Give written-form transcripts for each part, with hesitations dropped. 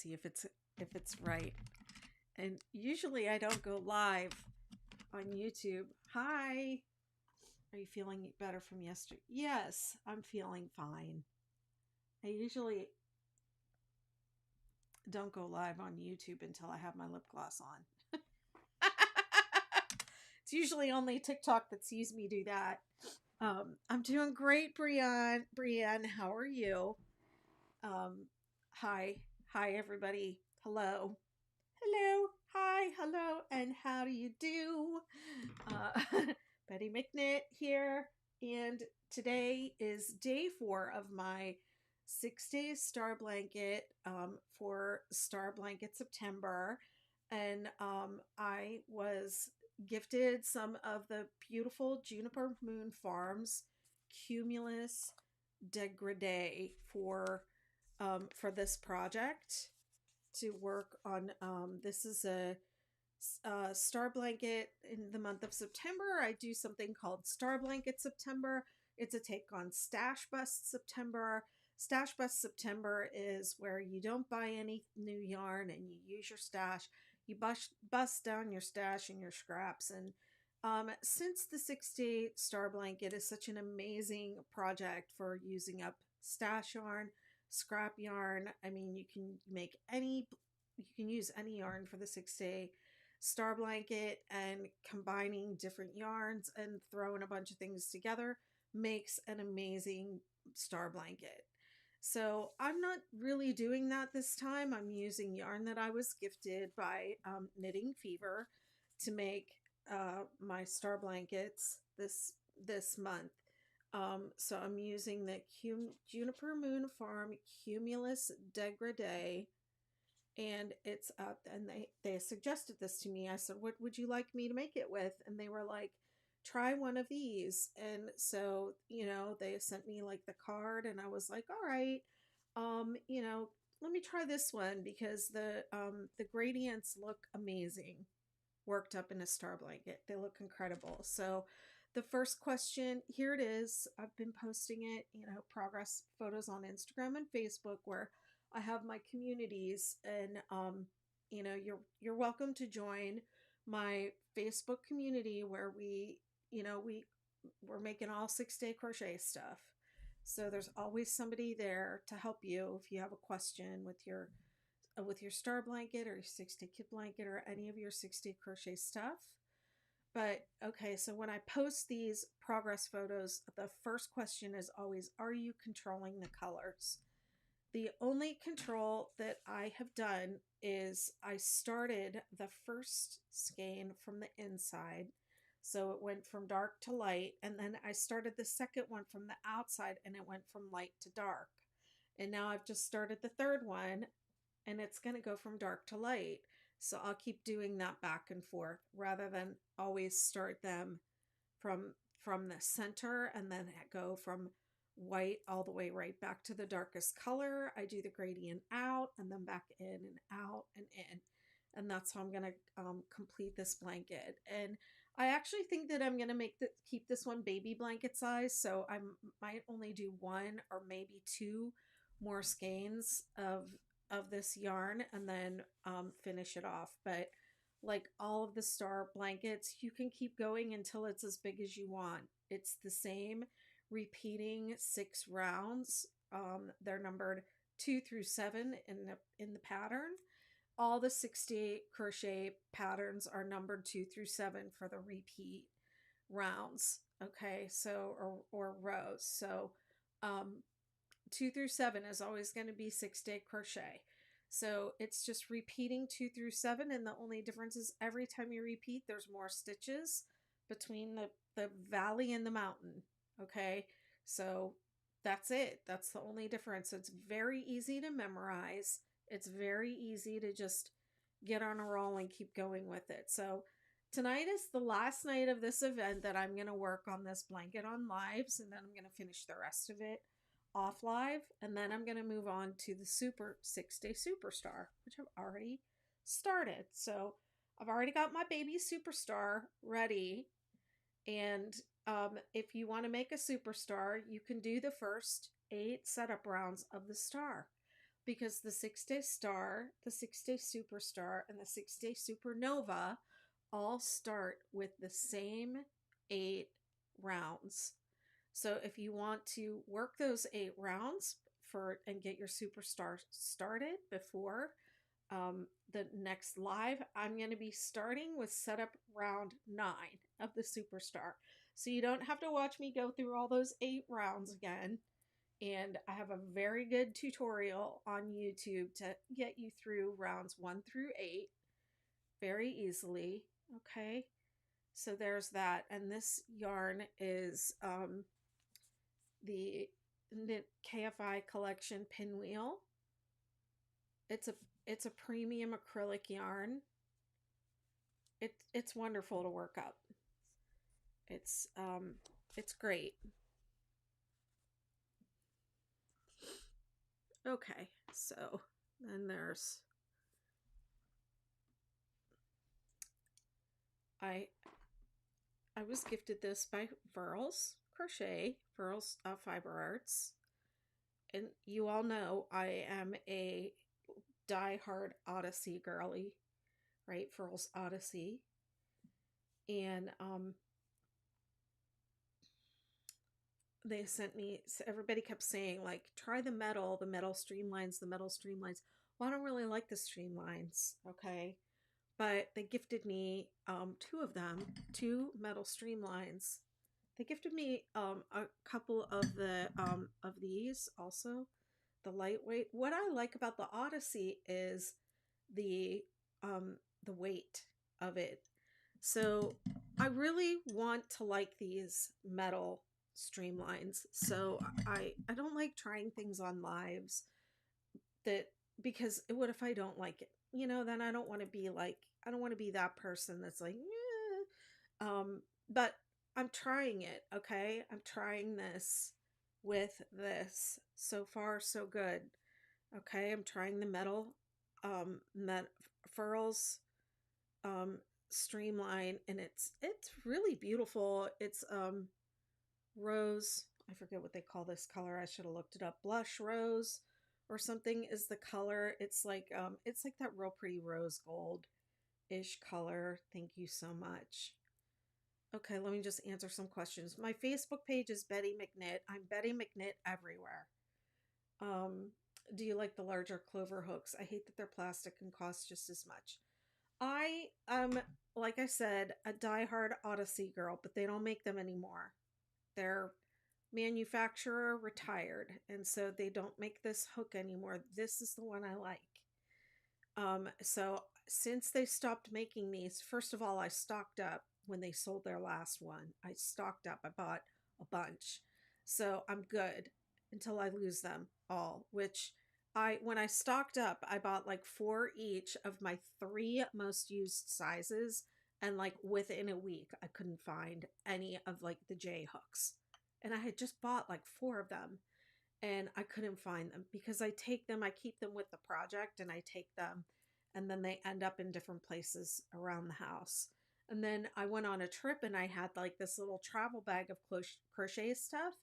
see if it's right. And usually I don't go live on YouTube. Hi. Are you feeling better from yesterday? Yes, I'm feeling fine. I usually don't go live on YouTube until I have my lip gloss on. It's usually only TikTok that sees me do that. I'm doing great, Brienne. Brienne, how are you? Hi. Hi, everybody. Hello. Hello. Hi. Hello. And how do you do? Betty McNitt here. And today is day 4 of my 6 days star blanket for Star Blanket September. And I was gifted some of the beautiful Juniper Moon Farms Cumulus Degradé for this project to work on. This is a star blanket in the month of September. I do something called Star Blanket September. It's a take on Stash Bust September. Stash Bust September is where you don't buy any new yarn and you use your stash. You bust down your stash and your scraps. And since the 6-day star blanket is such an amazing project for using up stash yarn, scrap yarn, I mean, you can use any yarn for the 6-day star blanket, and combining different yarns and throwing a bunch of things together makes an amazing star blanket. So I'm not really doing that this time. I'm using yarn that I was gifted by Knitting Fever to make my star blankets this month. So I'm using the Juniper Moon Farm Cumulus Degradé, and it's up, and they suggested this to me. I said, what would you like me to make it with? And they were like, try one of these. And so, they sent me like the card, and I was like, all right, let me try this one, because the gradients look amazing worked up in a star blanket. They look incredible. So the first question, here it is. I've been posting it, progress photos on Instagram and Facebook, where I have my communities, and you're welcome to join my Facebook community, where we're making all 6-day crochet stuff. So there's always somebody there to help you if you have a question with your star blanket or your 6-day kit blanket or any of your 6-day crochet stuff. But okay, so when I post these progress photos, the first question is always, are you controlling the colors? The only control that I have done is I started the first skein from the inside. So it went from dark to light, and then I started the second one from the outside, and it went from light to dark. And now I've just started the third one, and it's going to go from dark to light. So I'll keep doing that back and forth, rather than always start them from the center and then go from white all the way right back to the darkest color. I do the gradient out and then back in and out and in. And that's how I'm going to complete this blanket. And I actually think that I'm going to keep this one baby blanket size. So I might only do 1 or maybe 2 more skeins of this yarn, and then finish it off. But like all of the star blankets, you can keep going until it's as big as you want. It's the same repeating 6 rounds. They're numbered 2 through 7 in the pattern. All the 6-day crochet patterns are numbered 2 through 7 for the repeat rounds. Okay, so or rows. So 2 through 7 is always going to be 6-day crochet. So it's just repeating 2 through 7, and the only difference is every time you repeat, there's more stitches between the valley and the mountain. Okay, so that's it. That's the only difference. It's very easy to memorize. It's very easy to just get on a roll and keep going with it. So tonight is the last night of this event that I'm going to work on this blanket on lives, and then I'm going to finish the rest of it off live, and then I'm going to move on to the 6-day superstar, which I've already started. So I've already got my baby superstar ready, and if you want to make a superstar, you can do the first 8 setup rounds of the star. because the 6-day star, the 6-day superstar, and the 6-day supernova all start with the same 8 rounds. So if you want to work those 8 rounds and get your superstar started before the next live, I'm going to be starting with setup round 9 of the superstar. So you don't have to watch me go through all those 8 rounds again. And I have a very good tutorial on YouTube to get you through rounds 1 through 8 very easily. Okay, so there's that. And this yarn is the KFI Collection Pinwheel. It's a premium acrylic yarn. It's wonderful to work up. It's great. Okay, so then there's I was gifted this by Pearls Fiber Arts, and you all know I am a die-hard Odyssey girly, right? Pearls Odyssey, and they sent me. Everybody kept saying like, try the metal streamlines. Well, I don't really like the streamlines, okay? But they gifted me 2 of them, 2 metal streamlines. They gifted me a couple of the of these also, the lightweight. What I like about the Odyssey is the weight of it. So I really want to like these metal streamlines. So I don't like trying things on lives because what if I don't like it? You know, then I don't want to be like, I don't want to be that person that's like, yeah. But I'm trying it, okay? I'm trying this with this. So far, so good. Okay, I'm trying the metal Furls streamline, and it's really beautiful. It's rose, I forget what they call this color. I should have looked it up. Blush rose or something is the color. It's like that real pretty rose gold-ish color. Thank you so much. Okay, let me just answer some questions. My Facebook page is Betty McKnit. I'm Betty McKnit everywhere. Do you like the larger clover hooks? I hate that they're plastic and cost just as much. I am, like I said, a diehard Odyssey girl, but they don't make them anymore. Their manufacturer retired, and so they don't make this hook anymore. This is the one I like. So since they stopped making these, first of all, I stocked up when they sold their last one. I stocked up. I bought a bunch. So I'm good until I lose them all, which when I stocked up, I bought like 4 each of my 3 most used sizes. And like within a week, I couldn't find any of like the J hooks. And I had just bought like 4 of them and I couldn't find them because I keep them with the project, and I take them and then they end up in different places around the house. And then I went on a trip and I had like this little travel bag of crochet stuff.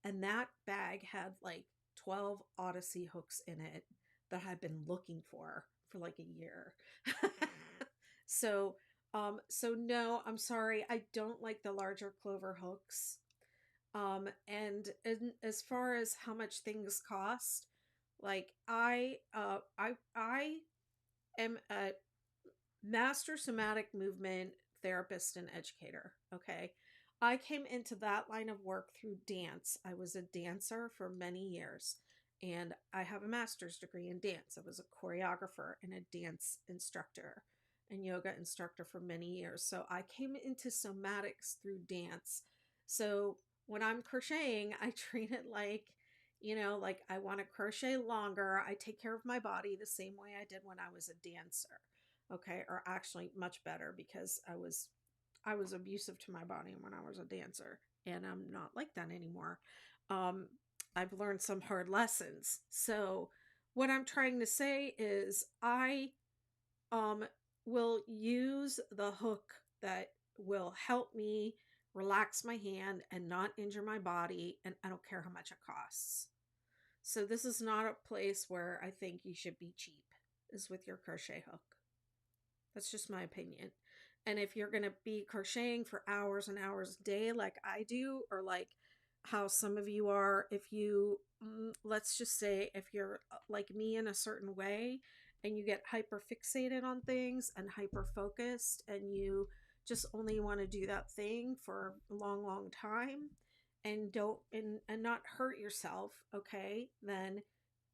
And that bag had like 12 Odyssey hooks in it that I've been looking for like a year. So no, I'm sorry. I don't like the larger clover hooks. And as far as how much things cost, like I am a master somatic movement therapist and educator. Okay. I came into that line of work through dance. I was a dancer for many years, and I have a master's degree in dance. I was a choreographer and a dance instructor and yoga instructor for many years. So I came into somatics through dance. So when I'm crocheting, I treat it like, you know, like I want to crochet longer. I take care of my body the same way I did when I was a dancer. Okay. Or actually much better, because I was abusive to my body when I was a dancer, and I'm not like that anymore. I've learned some hard lessons. So what I'm trying to say is I will use the hook that will help me relax my hand and not injure my body, and I don't care how much it costs. So this is not a place where I think you should be cheap, is with your crochet hook. That's just my opinion. And if you're going to be crocheting for hours and hours a day like I do, or like how some of you are, if you, let's just say, if you're like me in a certain way and you get hyper fixated on things and hyper focused and you just only want to do that thing for a long, long time and don't, and not hurt yourself, okay, then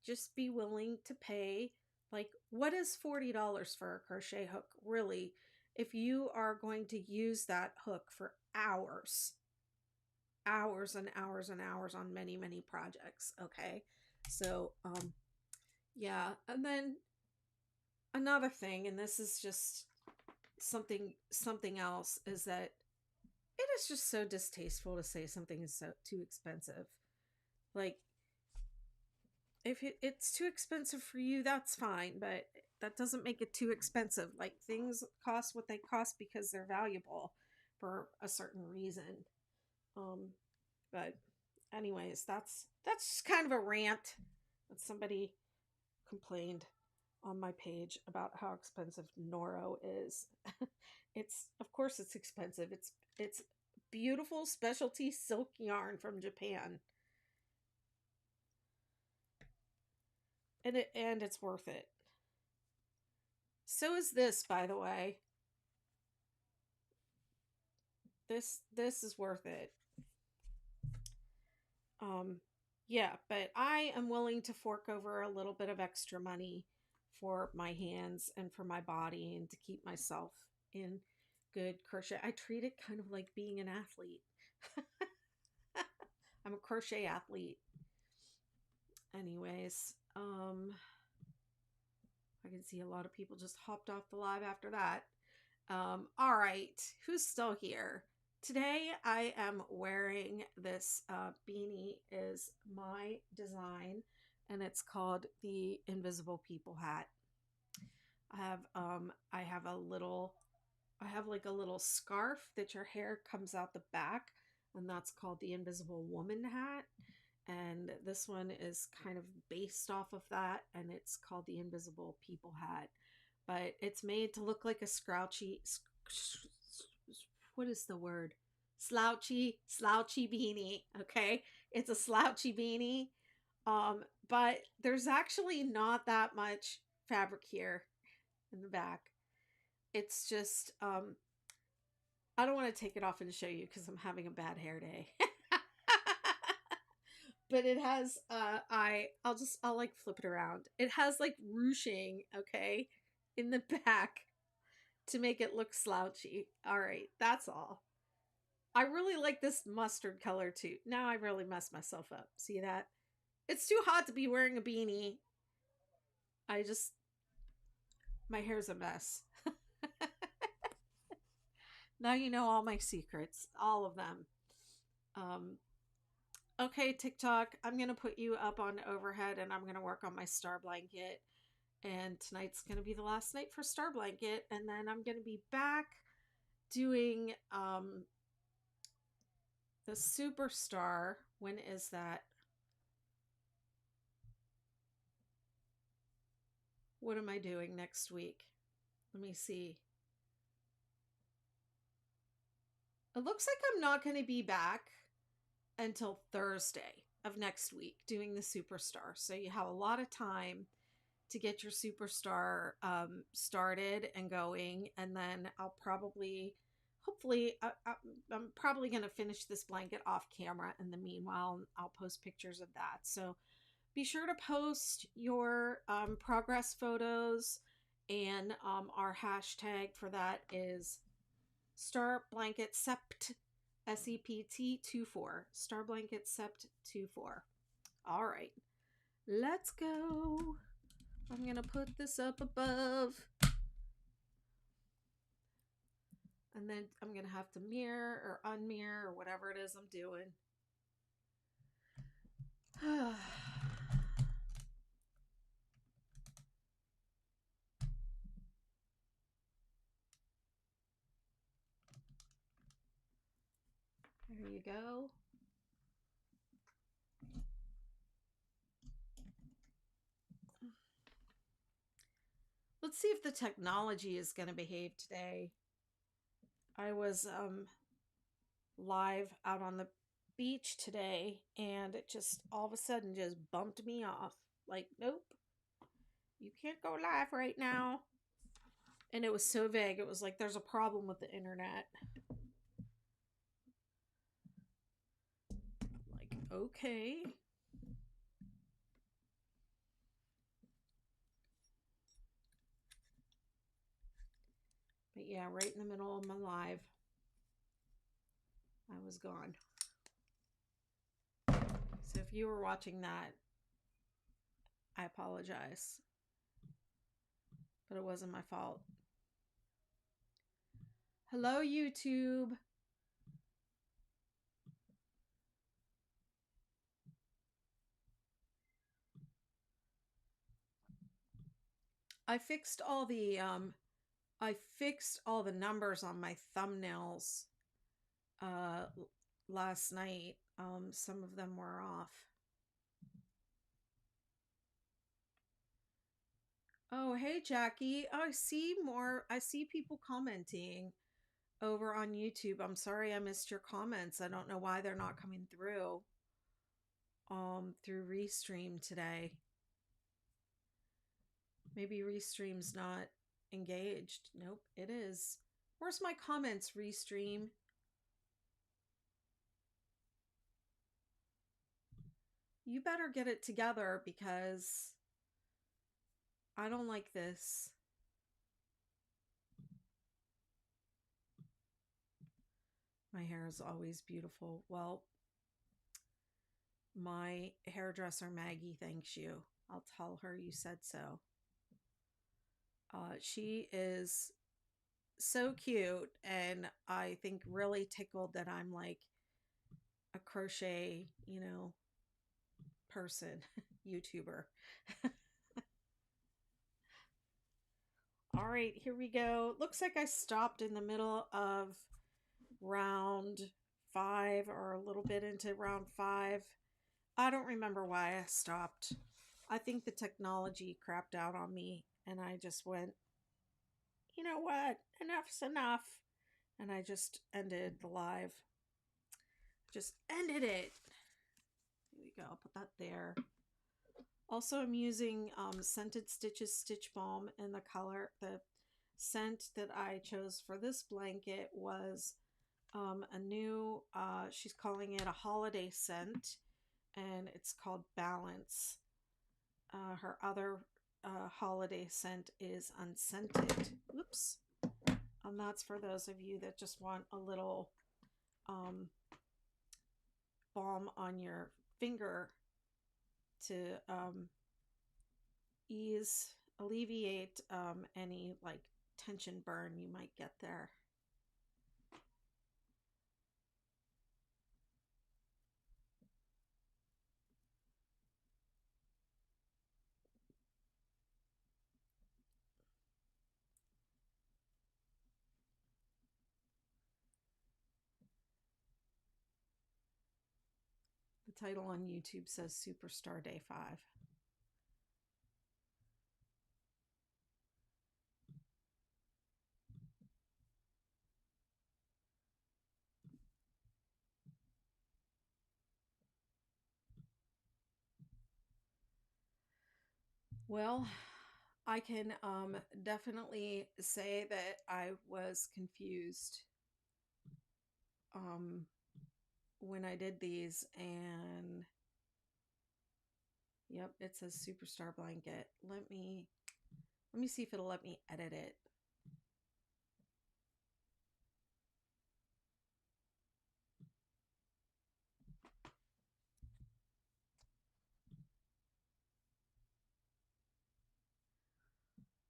just be willing to pay. Like, what is $40 for a crochet hook, really, if you are going to use that hook for hours, hours and hours and hours on many, many projects, okay? So, yeah. And then another thing, and this is just something else, is that it is just so distasteful to say something is so too expensive. Like, if it's too expensive for you, that's fine, but that doesn't make it too expensive. Like, things cost what they cost because they're valuable for a certain reason. But anyways, that's just kind of a rant that somebody complained on my page about how expensive Noro is. It's, of course it's expensive. It's beautiful specialty silk yarn from Japan. And it's worth it. So is this, by the way. This is worth it. Yeah, but I am willing to fork over a little bit of extra money for my hands and for my body and to keep myself in good crochet. I treat it kind of like being an athlete. I'm a crochet athlete. Anyways, I can see a lot of people just hopped off the live after that. All right, who's still here? Today I am wearing this beanie, is my design, and it's called the Invisible People hat. I have like a little scarf that your hair comes out the back, and that's called the Invisible Woman hat. And this one is kind of based off of that, and it's called the Invisible People hat. But it's made to look like a what is the word? Slouchy beanie, okay? It's a slouchy beanie. But there's actually not that much fabric here in the back. It's just, I don't want to take it off and show you because I'm having a bad hair day. But it has, I'll like flip it around. It has like ruching, okay, in the back to make it look slouchy. All right, that's all. I really like this mustard color too. Now I really messed myself up. See that? It's too hot to be wearing a beanie. My hair's a mess. Now you know all my secrets, all of them. Okay, TikTok, I'm going to put you up on overhead and I'm going to work on my star blanket. And tonight's going to be the last night for star blanket. And then I'm going to be back doing the Superstar. When is that? What am I doing next week? Let me see. It looks like I'm not going to be back until Thursday of next week doing the Superstar. So you have a lot of time to get your Superstar started and going. And then I'll probably, hopefully, I'm probably going to finish this blanket off camera. In the meanwhile, I'll post pictures of that. So be sure to post your progress photos, and our hashtag for that is Star Blanket Sept, SEPT24, Star Blanket Sept 24. All right, let's go. I'm gonna put this up above, and then I'm gonna have to mirror or unmirror or whatever it is I'm doing. There you go. Let's see if the technology is going to behave today. I was live out on the beach today, and it just all of a sudden just bumped me off. Like, nope, you can't go live right now. And it was so vague. It was like there's a problem with the internet. Like, okay. But yeah, right in the middle of my live, I was gone. So if you were watching that, I apologize. But it wasn't my fault. Hello, YouTube. I fixed all the numbers on my thumbnails last night. Some of them were off. Oh, hey Jackie. Oh, I see people commenting over on YouTube. I'm sorry I missed your comments. I don't know why they're not coming through Restream today. Maybe Restream's not engaged. Nope, it is. Where's my comments, Restream? You better get it together because I don't like this. My hair is always beautiful. Well, my hairdresser Maggie thanks you. I'll tell her you said so. She is so cute, and I think really tickled that I'm like a crochet, person, YouTuber. All right, here we go. Looks like I stopped in the middle of round 5 or a little bit into round 5. I don't remember why I stopped. I think the technology crapped out on me, and I just went, you know what? Enough's enough. And I just ended the live. Just ended it. Here we go. I'll put that there. Also, I'm using Scented Stitches Stitch Balm, and the scent that I chose for this blanket was a new, she's calling it a holiday scent, and it's called Balance. Her other holiday scent is Unscented. Oops. And that's for those of you that just want a little balm on your finger to alleviate any like tension burn you might get there. The title on YouTube says Superstar Day 5. Well, I can definitely say that I was confused when I did these, and yep, it says Superstar Blanket. Let me see if it'll let me edit it.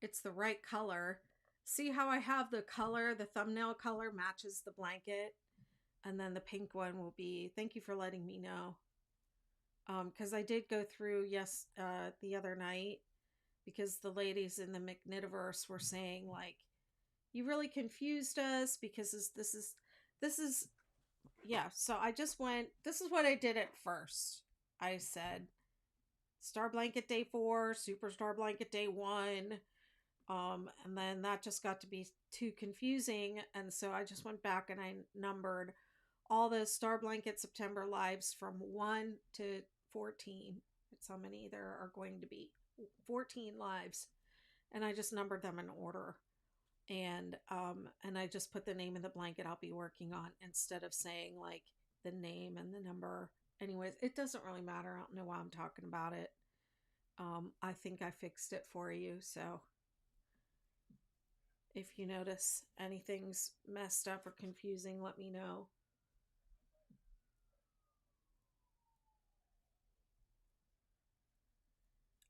It's the right color. See how I have the color, the thumbnail color matches the blanket, and then the pink one will be, thank you for letting me know. Because I did go through, the other night, because the ladies in the McKnitiverse were saying like, you really confused us because this is, yeah. So I just went, this is what I did at first. I said, Star Blanket Day 4, Superstar Blanket Day 1, And then that just got to be too confusing. And so I just went back and I numbered all the Star Blanket September lives from 1 to 14. That's how many there are going to be. 14 lives. And I just numbered them in order. And I just put the name of the blanket I'll be working on instead of saying like the name and the number. Anyways, it doesn't really matter. I don't know why I'm talking about it. I think I fixed it for you. So if you notice anything's messed up or confusing, let me know.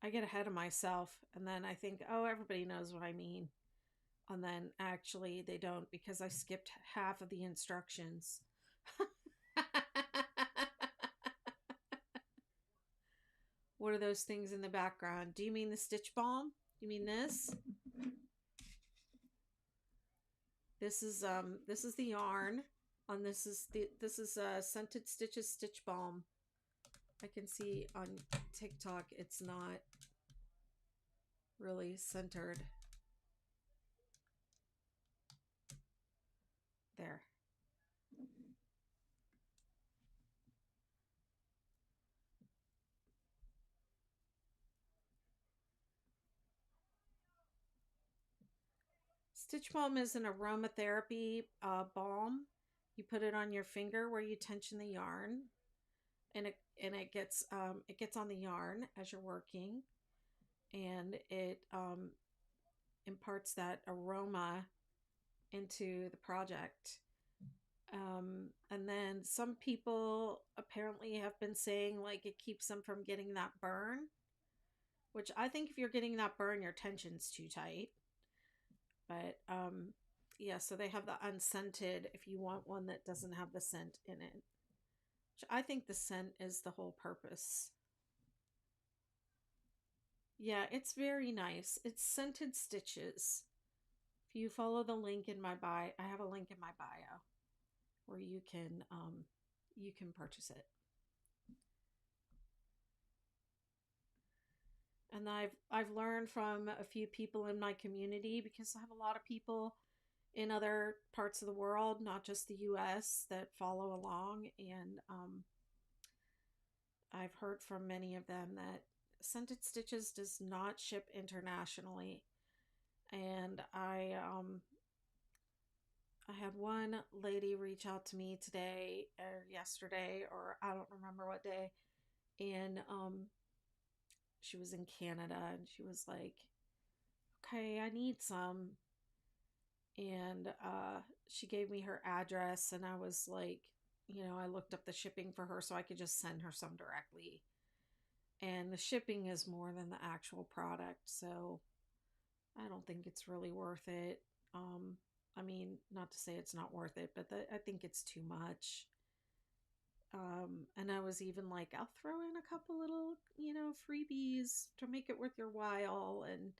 I get ahead of myself and then I think, oh, everybody knows what I mean. And then actually they don't because I skipped half of the instructions. What are those things in the background? Do you mean the stitch balm? You mean this? This is the yarn. And this is Scented Stitches Stitch Balm. I can see on TikTok it's not really centered. There. Stitch Balm is an aromatherapy balm. You put it on your finger where you tension the yarn, and it gets on the yarn as you're working, and it imparts that aroma into the project. And then some people apparently have been saying like it keeps them from getting that burn, which I think if you're getting that burn, your tension's too tight. But yeah, so they have the unscented if you want one that doesn't have the scent in it. Which I think the scent is the whole purpose. Yeah, it's very nice. It's Scented Stitches. If you follow the link in my bio, I have a link in my bio where you can purchase it. And I've learned from a few people in my community because I have a lot of people in other parts of the world, not just the US, that follow along. And I've heard from many of them that Scented Stitches does not ship internationally. And I had one lady reach out to me today or yesterday, or I don't remember what day, and she was in Canada, and she was like, okay, I need some. And she gave me her address, and I was like, I looked up the shipping for her so I could just send her some directly. And the shipping is more than the actual product, so I don't think it's really worth it. I mean, not to say it's not worth it, but I think it's too much. And I was even like, I'll throw in a couple little, freebies to make it worth your while. And,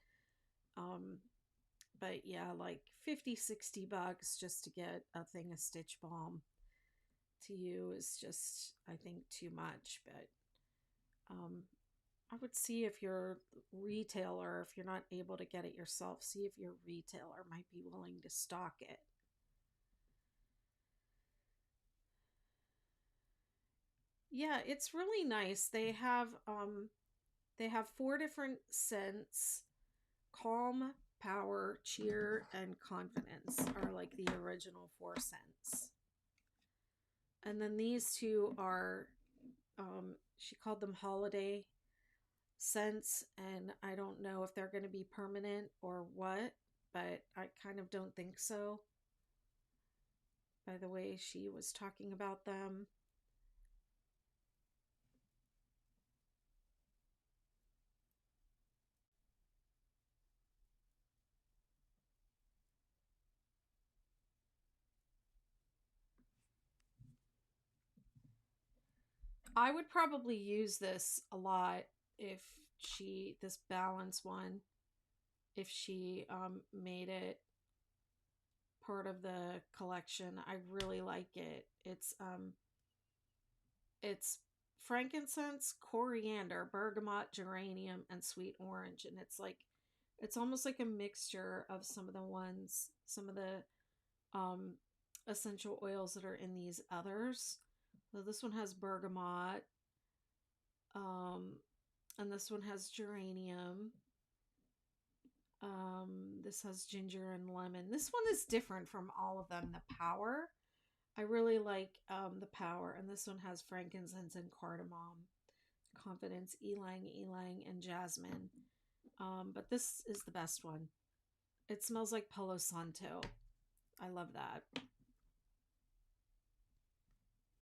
but yeah, like 50-60 bucks just to get a thing of Stitch Balm to you is just, I think, too much. But, I would see if your retailer, if you're not able to get it yourself, see if your retailer might be willing to stock it. Yeah, it's really nice. They have 4 different scents. Calm, Power, Cheer, and Confidence are like the original 4 scents. And then these 2 are she called them holiday scents, and I don't know if they're going to be permanent or what, but I kind of don't think so by the way she was talking about them. I would probably use this a lot if this balance one, if she made it part of the collection. I really like it. It's frankincense, coriander, bergamot, geranium, and sweet orange, and it's like It's almost like a mixture of some of the ones, some of the um, essential oils that are in these others. So this one has bergamot, um, and this one has geranium. This has ginger and lemon. This one is different from all of them. The power, I really like the power, and this one has frankincense and cardamom, confidence, ylang, and jasmine. But this is the best one. It smells like Palo Santo. I love that.